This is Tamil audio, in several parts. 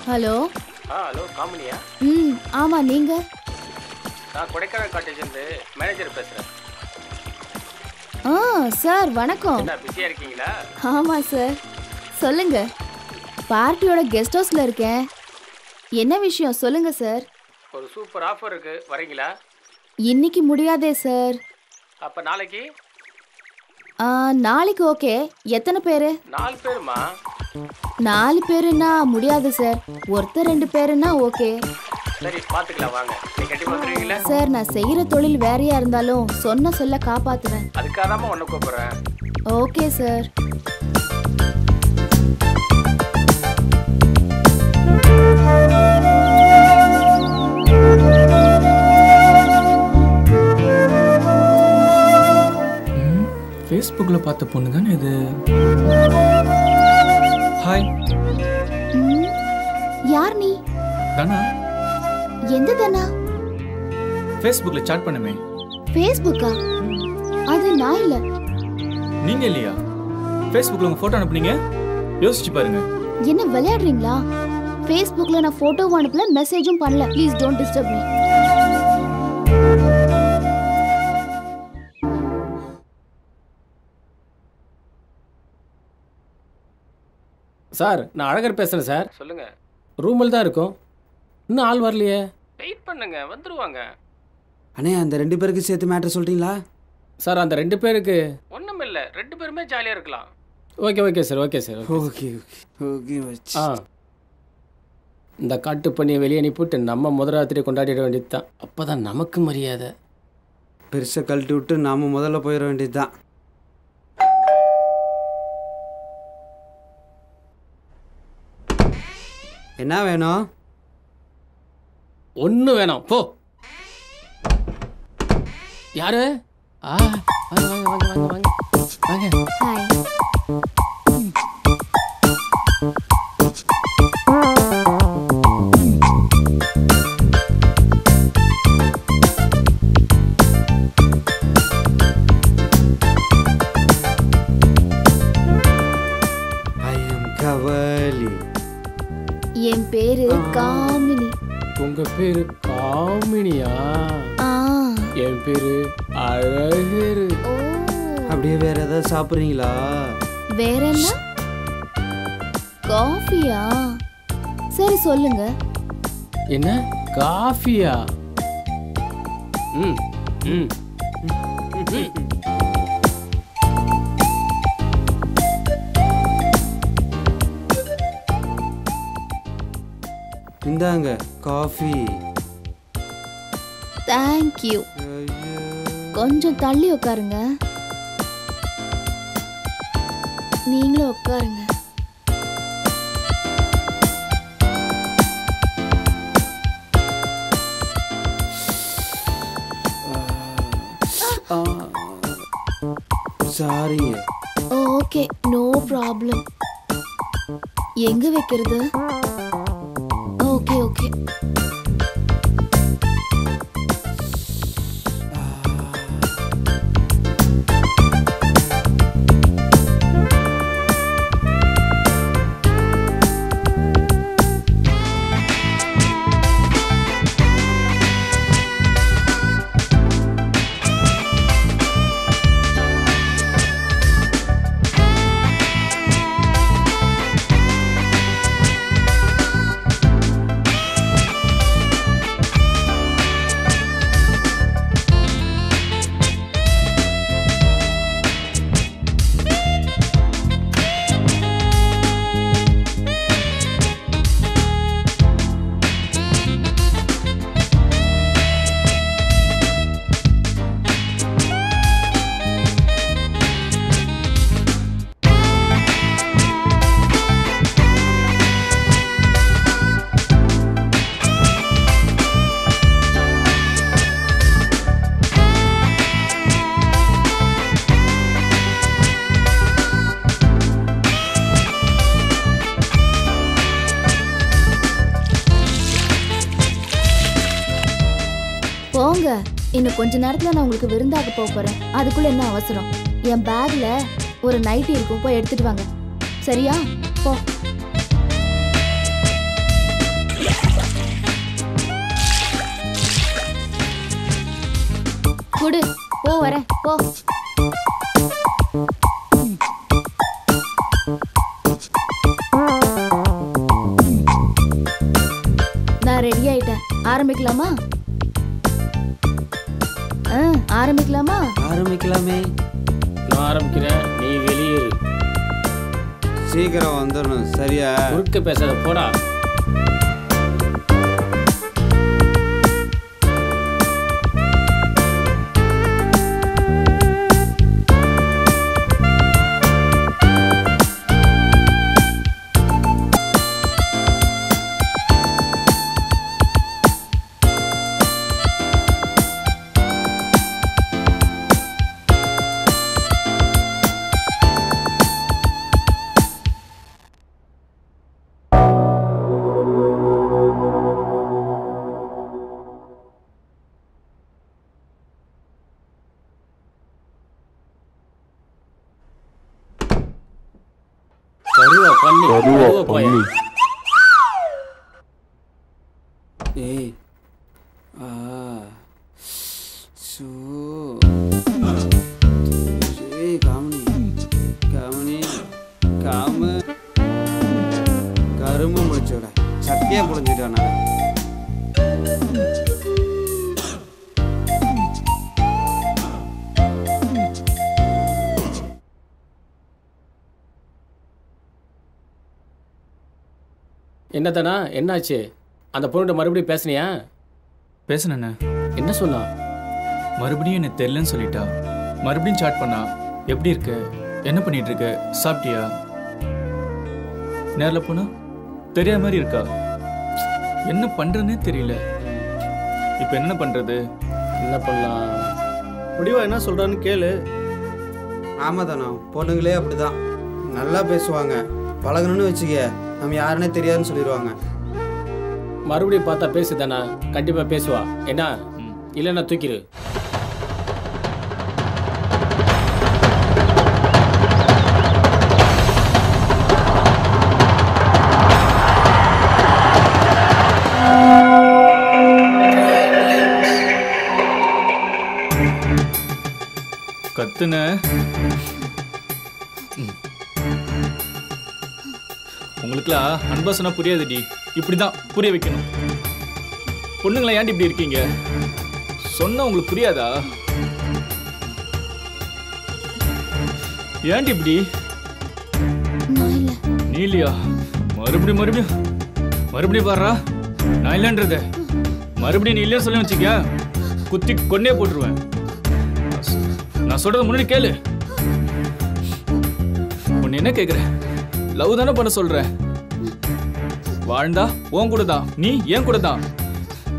ஹலோ. ஹலோ காமினியா? ஆமா, நீங்க? நான் கொடைக்கானல் காட்டேஜ் இருந்து மேனேஜர் பேசுறேன். சார் வணக்கம். என்ன பிஸியா இருக்கீங்களா? ஆமா சார், சொல்லுங்க. பார்ட்டியோட கெஸ்ட் ஹவுஸ்ல இருக்கேன். என்ன விஷயம் சொல்லுங்க சார். ஒரு சூப்பர் ஆஃபர் இருக்கு, வரீங்களா? இன்னைக்கு முடியாதே சார். அப்ப நாளைக்கு? நாளைக்கு ஓகே. எத்தனை பேரு? 4 பேருமா? 4 பேருன்னா முடியாது சார். ஒருத்தர் 2 பேருன்னா ஓகே. சரி பாத்துக்கலாம் வாங்க. நீங்க கட்டி வந்துருவீங்களா? சார் நான் செய்யற தொழில் வேறையா இருந்தாலும் சொன்ன சொல்ல காப்பாத்துவேன். அதுக்காக தான் உன்னை கூப்பிடுறேன். Okay sir. ஃபேஸ்புக்கில் பார்த்த பொண்ணு தானே இது? ஹாய். யார் நீ? தானா? எந்த தானா? ஃபேஸ்புக்கில் சாட் பண்ணுமே. ஃபேஸ்புக்கா? அது நான் இல்ல. நீங்க இல்லையா? ஃபேஸ்புக்கில் உங்க ஃபோட்டோ அனுப்புனீங்க, யோசிச்சு பாருங்க. என்ன விளையாடுறீங்களா? ஃபேஸ்புக்ல நான் போட்டோவும் அனுப்பல, மெசேஜும் பண்ணல. Please don't disturb me. Sir நான் அழகர் பேசுகிறேன் சார். சொல்லுங்க. ரூமில் தான் இருக்கும், இன்னும் ஆள் வரலையே. வெயிட் பண்ணுங்க, வந்துருவாங்க. அண்ணே அந்த 2 பேருக்கு சேர்த்து மேட்ரு சொல்லிட்டீங்களா? சார் அந்த 2 பேருக்கு ஒன்றும் இல்லை, 2 பேருமே ஜாலியாக இருக்கலாம். Okay sir. Okay sir. Okay இந்த காட்டு பண்ணியை வெளியே அனுப்பிவிட்டு நம்ம முதலாத்திரி கொண்டாடிட வேண்டியது தான். அப்போ தான் நமக்கு மரியாதை. பெருசாக கழட்டி விட்டு நாம் முதல்ல போயிட வேண்டியது தான். என்ன வேணும்? ஒன்று வேணாம் போ. யாரு? வாங்க வாங்க வாங்க வாங்க வாங்க. ஹாய். என் பேரு காமினி. உங்க பேரு காமினியா? என் பேரு அழகரு. அப்படியே வேற ஏதாவது சாப்பிட்றீங்களா? வேற என்ன? காஃபியா? சரி சொல்லுங்க. என்ன காஃபியா? ம் ம் இந்தாங்க காஃபி. Thank you. கொஞ்சம் தள்ளி உட்காருங்க. நீங்களும் உட்காருங்க. சாரிங்க. Okay, no problem. எங்க வைக்கிறது? Okay okay. போங்க, இன்னும் கொஞ்ச நேரத்துல நான் உங்களுக்கு விருந்தாக போறேன். அதுக்குள்ள என்ன அவசரம்? என் பேக்ல ஒரு நைட்டி இருக்கும், போய் எடுத்துட்டு வாங்க. சரியா? போ. குடு, போ வர போ. நான் ரெடி ஆயிட்டேன். ஆரம்பிக்கலாமா? ஆரம்பிக்கலாமா? ஆரம்பிக்கலாமே. நான் ஆரம்பிக்கிறேன், நீ வெளியேறு. சீக்கிரம் வந்துடணும் சரியா? குறுக்க பேசாத போடா. ஏய் ஆ சோ ஏய் காமனி காமனி காம கரும்பு முடிச்சோட சத்தியா புரிஞ்சுட்டானா? என்னதானா, என்னாச்சு? அந்த பொண்ணுகிட்ட மறுபடியும் பேசுனியா? பேசுனேண்ணே. என்ன சொன்னா? மறுபடியும் என்ன தெரியலன்னு சொல்லிட்டா. மறுபடியும் சாட் பண்ணா. எப்படி இருக்க, என்ன பண்ணிட்டு இருக்க, சாப்பிட்டியா? நேரில் போனா தெரியாத மாதிரி இருக்கா. என்ன பண்றதுன்னே தெரியல. இப்போ என்ன பண்றது? என்ன பண்ணலாம்? முடிவா என்ன சொல்றான்னு கேளு. ஆமாதானா, பொண்ணுங்களே அப்படிதான். நல்லா பேசுவாங்க, பழகணும்னு வச்சுக்க நம்ம யாருன்னே தெரியாதுன்னு சொல்லிடுவாங்க. மறுபடியும் பார்த்தா பேசுதானா? கண்டிப்பா பேசுவா. என்ன இல்லைன்னா தூக்கிடு. கத்துன உங்களுக்குலாம் அன்பா சொன்னா புரியாதுடி. இப்படிதான் புரிய வைக்கணும். பொண்ணுங்களா ஏன்டி இப்படி இருக்கீங்க? சொன்னா உங்களுக்கு புரியாதா? ஏன்டி இப்படி? நீ இல்லையா? மறுபடியும் மறுபடியும் மறுபடியும் பாடுறா. நான் இல்லைன்றத மறுபடியும் நீ இல்லைன்னு சொல்லி வச்சுக்க, குத்தி கொன்னே போட்டுருவேன். நான் சொல்றது முன்னாடி கேளு. உன்னை என்ன கேக்குற? லவ் தானே பண்ண சொல்ற. வாழ்ந்தா உன் கூட தான், நீ ஏன் கூட தான்.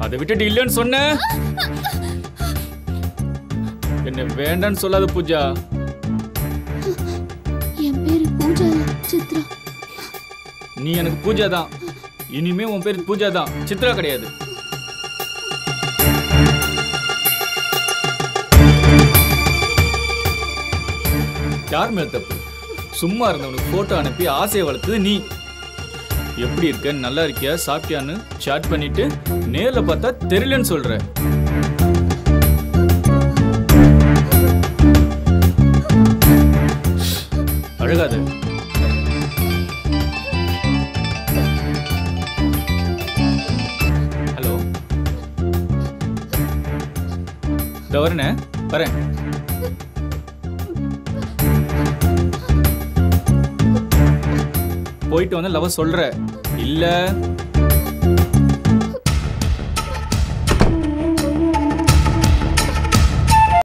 அதை விட்டுட்டு இல்லைன்னு சொன்ன என்ன வேண்டான்னு சொல்லாத பூஜா. என் பேரு பூஜா சித்ரா. நீ எனக்கு பூஜா தான். இனிமே உன் பேரு பூஜா தான், சித்ரா கிடையாது. யார் மேல தப்பு? சும்மா இருந்தவனுக்கு போட்டோ அனுப்பி ஆசையை வளர்த்தது நீ. எப்படி இருக்க, நல்லா இருக்கியா, சாப்பிட்டியான்னு சாட் பண்ணிட்டு நேர்ல பார்த்தா தெரியலன்னு சொல்ற. அழகாது. ஹலோ, வரேன் வரேன். போயிட்டு வந்து லவ் சொல்ற இல்ல